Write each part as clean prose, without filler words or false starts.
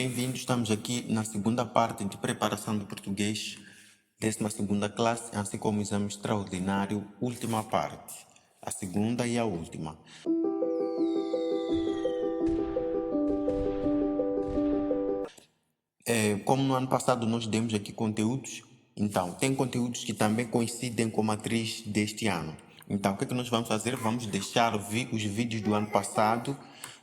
Bem-vindos, estamos aqui na segunda parte de preparação do português, 12ª classe, assim como o exame extraordinário, última parte, a segunda e a última. Como no ano passado nós demos aqui conteúdos, então tem conteúdos que também coincidem com a matriz deste ano. Então, o que é que nós vamos fazer? Vamos deixar os vídeos do ano passado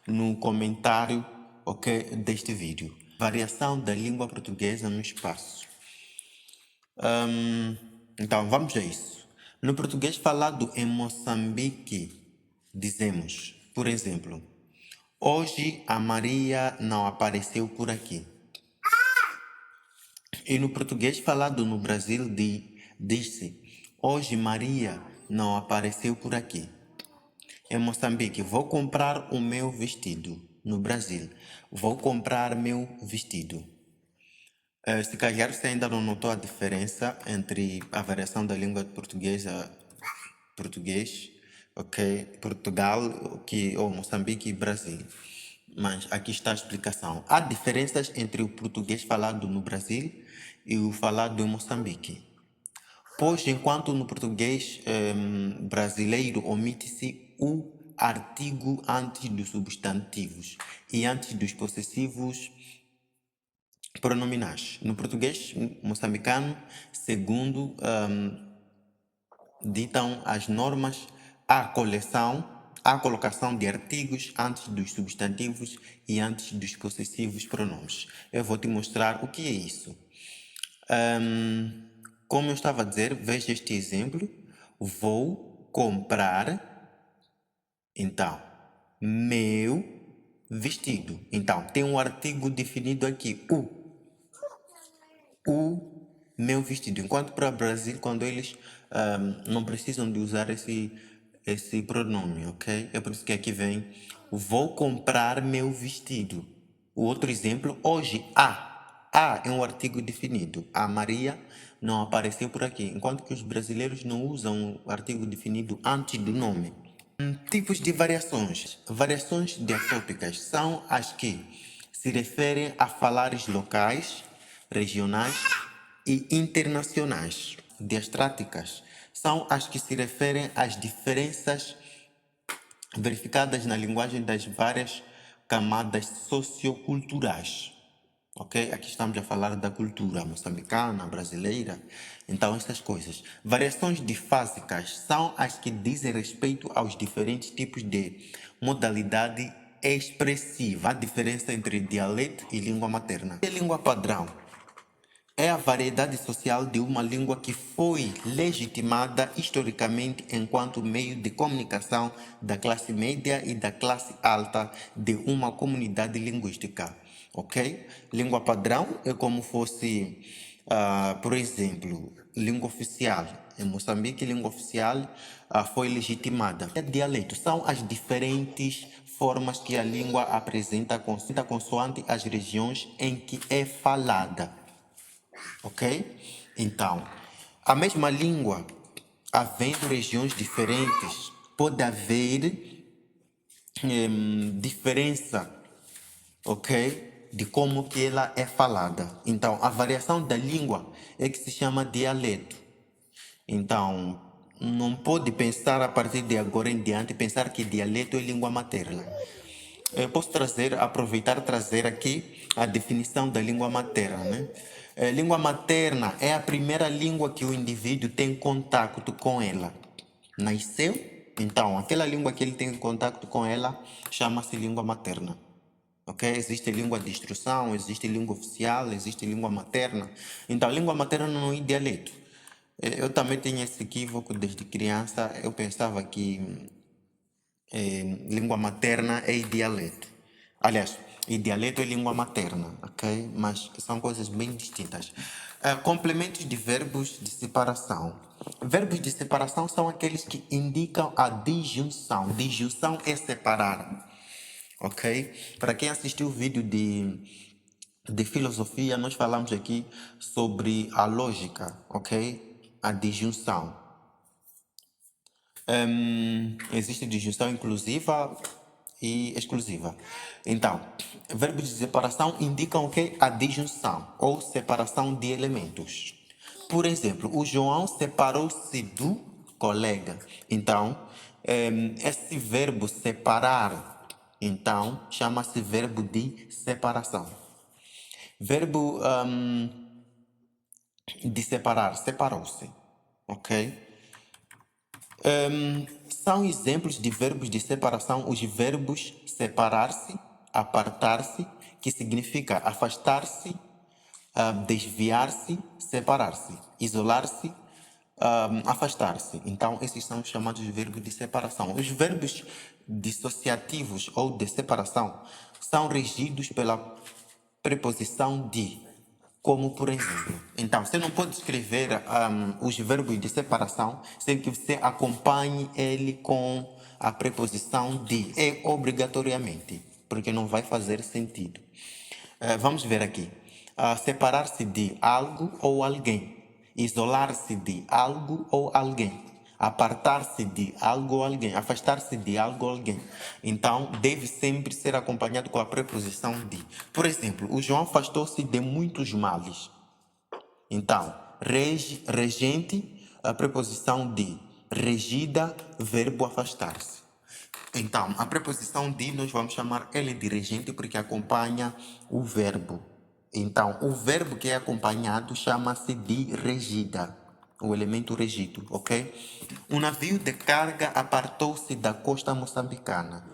no comentário, ok, deste vídeo. Variação da língua portuguesa no espaço. Então, vamos a isso. No português falado em Moçambique, dizemos, por exemplo, hoje a Maria não apareceu por aqui. E no português falado no Brasil, diz-se, hoje Maria não apareceu por aqui. Em Moçambique, vou comprar o meu vestido. No Brasil, vou comprar meu vestido. Se calhar você ainda não notou a diferença entre a variação da língua portuguesa, português, ok, Portugal, ou Moçambique e Brasil. Mas aqui está a explicação. Há diferenças entre o português falado no Brasil e o falado em Moçambique. Pois, enquanto no português brasileiro omite-se o artigo antes dos substantivos e antes dos possessivos pronominais. No português moçambicano, segundo ditam as normas, há colocação de artigos antes dos substantivos e antes dos possessivos pronomes. Eu vou te mostrar o que é isso. Como eu estava a dizer, veja este exemplo. Vou comprar, então, meu vestido. Então, tem um artigo definido aqui, o meu vestido. Enquanto para o Brasil, quando eles não precisam de usar esse pronome, ok? É por isso que aqui vem, vou comprar meu vestido. O outro exemplo, hoje, a é um artigo definido. A Maria não apareceu por aqui. Enquanto que os brasileiros não usam o artigo definido antes do nome. Tipos de variações. Variações diatópicas são as que se referem a falares locais, regionais e internacionais. Diastráticas são as que se referem às diferenças verificadas na linguagem das várias camadas socioculturais. Ok? Aqui estamos a falar da cultura moçambicana, brasileira, então essas coisas. Variações difásicas são as que dizem respeito aos diferentes tipos de modalidade expressiva. A diferença entre dialeto e língua materna. E língua padrão é a variedade social de uma língua que foi legitimada historicamente enquanto meio de comunicação da classe média e da classe alta de uma comunidade linguística. Ok? Língua padrão é como fosse, por exemplo, língua oficial. Em Moçambique, língua oficial foi legitimada. Dialeto são as diferentes formas que a língua apresenta consoante as regiões em que é falada. Ok? Então, a mesma língua, havendo regiões diferentes, pode haver diferença, ok? De como que ela é falada. Então, a variação da língua é que se chama dialeto. Então, não pode pensar a partir de agora em diante, pensar que dialeto é língua materna. Eu posso aproveitar e trazer aqui a definição da língua materna, né? Língua materna é a primeira língua que o indivíduo tem contato com ela. Nasceu, então aquela língua que ele tem contato com ela chama-se língua materna. Ok? Existe língua de instrução, existe língua oficial, existe língua materna. Então, língua materna não é dialeto. Eu também tenho esse equívoco desde criança. Eu pensava que língua materna é dialeto. Aliás, dialeto é língua materna, ok? Mas são coisas bem distintas. Complementos de verbos de separação. Verbos de separação são aqueles que indicam a disjunção. Disjunção é separar, ok? Para quem assistiu o vídeo de filosofia, nós falamos aqui sobre a lógica, ok? A disjunção. Existe disjunção inclusiva e exclusiva. Então, verbos de separação indicam o quê? A disjunção ou separação de elementos. Por exemplo, o João separou-se do colega. Então, esse verbo separar, então, chama-se verbo de separação. Verbo de separar, separou-se. Ok? São exemplos de verbos de separação os verbos separar-se, apartar-se, que significa afastar-se, desviar-se, separar-se, isolar-se, afastar-se. Então, esses são os chamados verbos de separação. Os verbos dissociativos ou de separação são regidos pela preposição de, como por exemplo. Então, você não pode escrever os verbos de separação sem que você acompanhe ele com a preposição de, obrigatoriamente, porque não vai fazer sentido. Vamos ver aqui. Separar-se de algo ou alguém. Isolar-se de algo ou alguém. Apartar-se de algo ou alguém. Afastar-se de algo ou alguém. Então, deve sempre ser acompanhado com a preposição de. Por exemplo, o João afastou-se de muitos males. Então, regente, a preposição de. Regida, verbo afastar-se. Então, a preposição de nós vamos chamar ele de regente porque acompanha o verbo. Então, o verbo que é acompanhado chama-se de regida, o elemento regido, ok? Um navio de carga apartou-se da costa moçambicana,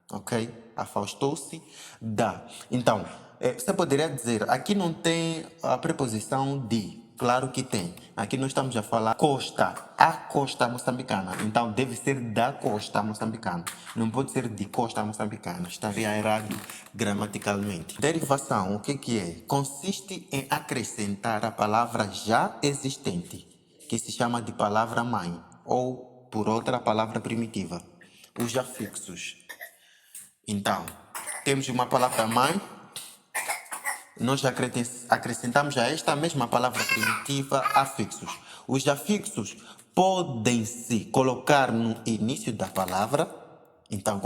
ok? Afastou-se da. Então, você poderia dizer, aqui não tem a preposição de. Claro que tem. Aqui nós estamos a falar costa, a costa moçambicana. Então deve ser da costa moçambicana. Não pode ser de costa moçambicana. Estaria errado gramaticalmente. Derivação, o que é? Consiste em acrescentar a palavra já existente, que se chama de palavra mãe, ou por outra palavra primitiva, os afixos. Então, temos uma palavra mãe, nós acrescentamos a esta mesma palavra primitiva afixos. Os afixos podem-se colocar no início da palavra. Então,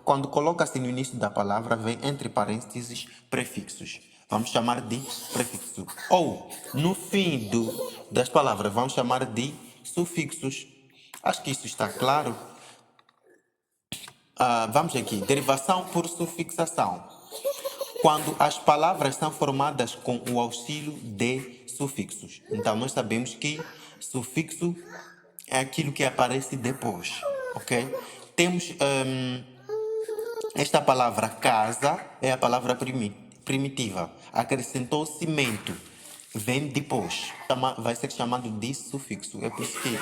quando coloca-se no início da palavra, vem entre parênteses prefixos. Vamos chamar de prefixo. Ou no fim das palavras, vamos chamar de sufixos. Acho que isso está claro. Vamos aqui. Derivação por sufixação. Quando as palavras são formadas com o auxílio de sufixos. Então, nós sabemos que sufixo é aquilo que aparece depois, ok? Temos esta palavra casa, é a palavra primitiva. Acrescentou cimento, vem depois. Vai ser chamado de sufixo. É por isso que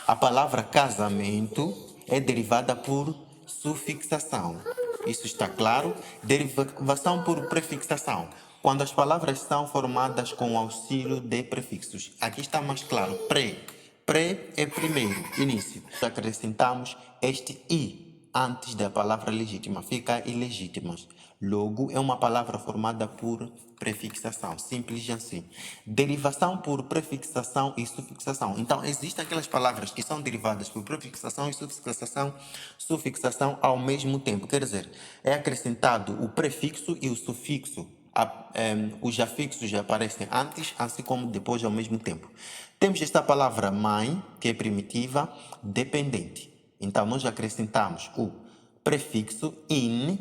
a palavra casamento é derivada por sufixação. Isso está claro? Derivação por prefixação. Quando as palavras são formadas com o auxílio de prefixos. Aqui está mais claro. Pré é primeiro, início. Acrescentamos este i antes da palavra legítima, fica ilegítimas. Logo, é uma palavra formada por prefixação, simples assim. Derivação por prefixação e sufixação. Então, existem aquelas palavras que são derivadas por prefixação e sufixação ao mesmo tempo. Quer dizer, é acrescentado o prefixo e o sufixo. Os afixos já aparecem antes, assim como depois ao mesmo tempo. Temos esta palavra mãe, que é primitiva, dependente. Então, nós acrescentamos o prefixo in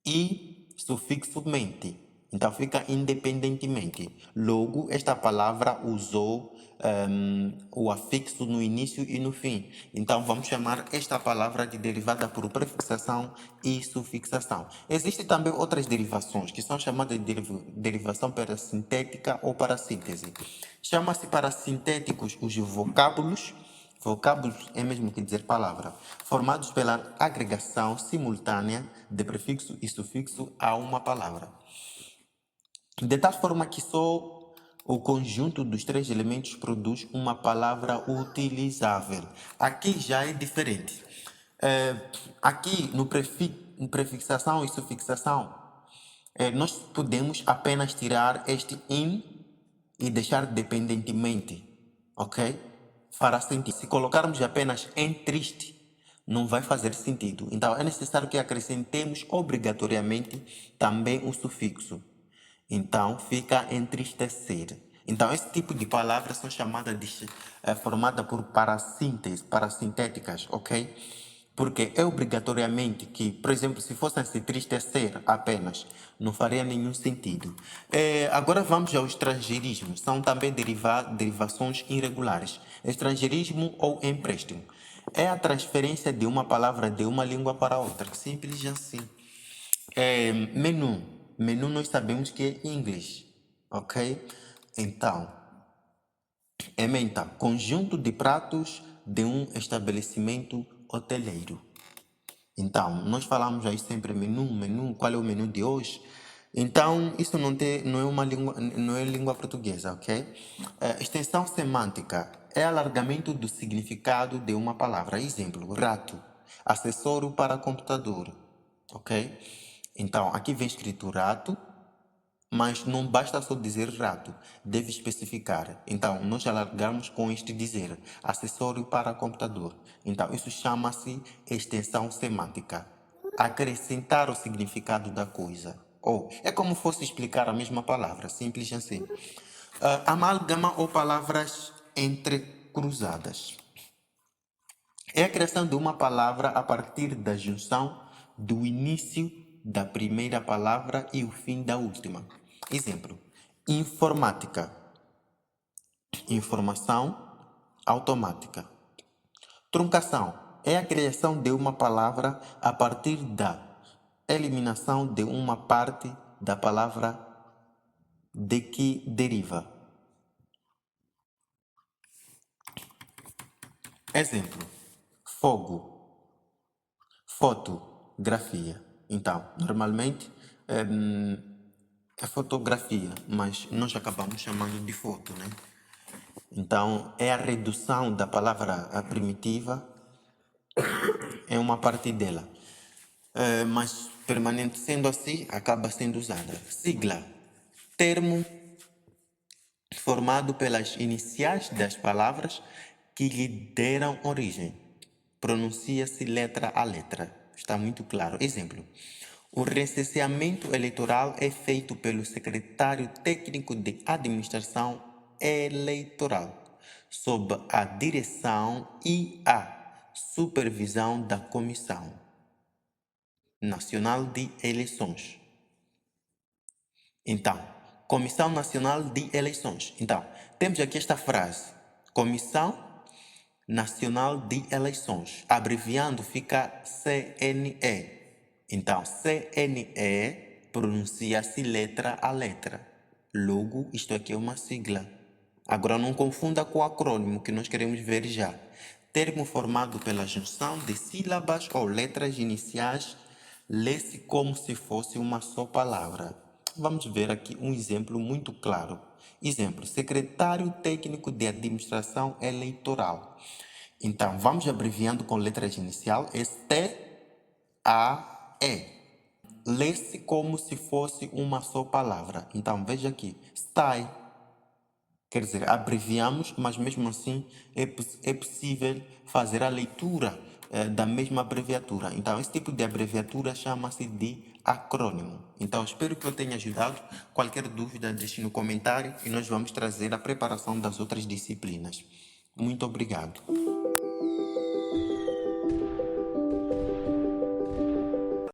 e sufixo mente. Então, fica independentemente. Logo, esta palavra usou o afixo no início e no fim. Então, vamos chamar esta palavra de derivada por prefixação e sufixação. Existem também outras derivações, que são chamadas de derivação parasintética ou parassíntese. Chama-se parasintéticos os vocábulos. Vocábulos é mesmo que dizer palavra, formados pela agregação simultânea de prefixo e sufixo a uma palavra. De tal forma que só o conjunto dos três elementos produz uma palavra utilizável. Aqui já é diferente. Aqui no prefixação e sufixação, nós podemos apenas tirar este in e deixar dependentemente, ok? Fará sentido. Se colocarmos apenas em triste, não vai fazer sentido. Então, é necessário que acrescentemos obrigatoriamente também o sufixo. Então, fica entristecer. Então, esse tipo de palavras são chamadas de formada por parassíntese, parassintéticas, ok? Porque é obrigatoriamente que, por exemplo, se fosse se entristecer apenas, não faria nenhum sentido. Agora vamos ao estrangeirismo. São também derivações irregulares. Estrangeirismo ou empréstimo. É a transferência de uma palavra de uma língua para outra. Simples assim. Menu. Menu nós sabemos que é inglês, ok? Então, ementa. Conjunto de pratos de um estabelecimento hoteleiro. Então, nós falamos aí sempre menu, qual é o menu de hoje? Então, isso não é uma língua, não é língua portuguesa, ok? Extensão semântica é alargamento do significado de uma palavra. Exemplo, rato, acessório para computador, ok? Então, aqui vem escrito rato, mas não basta só dizer rato, deve especificar. Então, nós alargamos com este dizer, acessório para computador. Então, isso chama-se extensão semântica. Acrescentar o significado da coisa. Ou, é como fosse explicar a mesma palavra, simples assim. Amálgama ou palavras entrecruzadas. É a criação de uma palavra a partir da junção do início da primeira palavra e o fim da última. Exemplo: informática, informação automática. Truncação é a criação de uma palavra a partir da eliminação de uma parte da palavra de que deriva. Exemplo: fogo, fotografia. Então, normalmente é fotografia, mas nós acabamos chamando de foto, né? Então, é a redução da palavra primitiva em uma parte dela. Mas permanente sendo assim, acaba sendo usada. Sigla. Termo formado pelas iniciais das palavras que lhe deram origem. Pronuncia-se letra a letra. Está muito claro. Exemplo: o recenseamento eleitoral é feito pelo secretário técnico de administração eleitoral, sob a direção e a supervisão da Comissão Nacional de Eleições. Então, Comissão Nacional de Eleições. Então, temos aqui esta frase: Comissão Nacional de Eleições. Abreviando fica CNE. Então, CNE pronuncia-se letra a letra. Logo, isto aqui é uma sigla. Agora, não confunda com o acrônimo que nós queremos ver já. Termo formado pela junção de sílabas ou letras iniciais, lê-se como se fosse uma só palavra. Vamos ver aqui um exemplo muito claro. Exemplo: secretário técnico de administração eleitoral. Então, vamos abreviando com letras inicial, S-T-A-E. Lê-se como se fosse uma só palavra. Então, veja aqui, STAI. Quer dizer, abreviamos, mas mesmo assim é possível fazer a leitura da mesma abreviatura. Então, esse tipo de abreviatura chama-se de acrônimo. Então, espero que eu tenha ajudado. Qualquer dúvida, deixe no comentário e nós vamos trazer a preparação das outras disciplinas. Muito obrigado.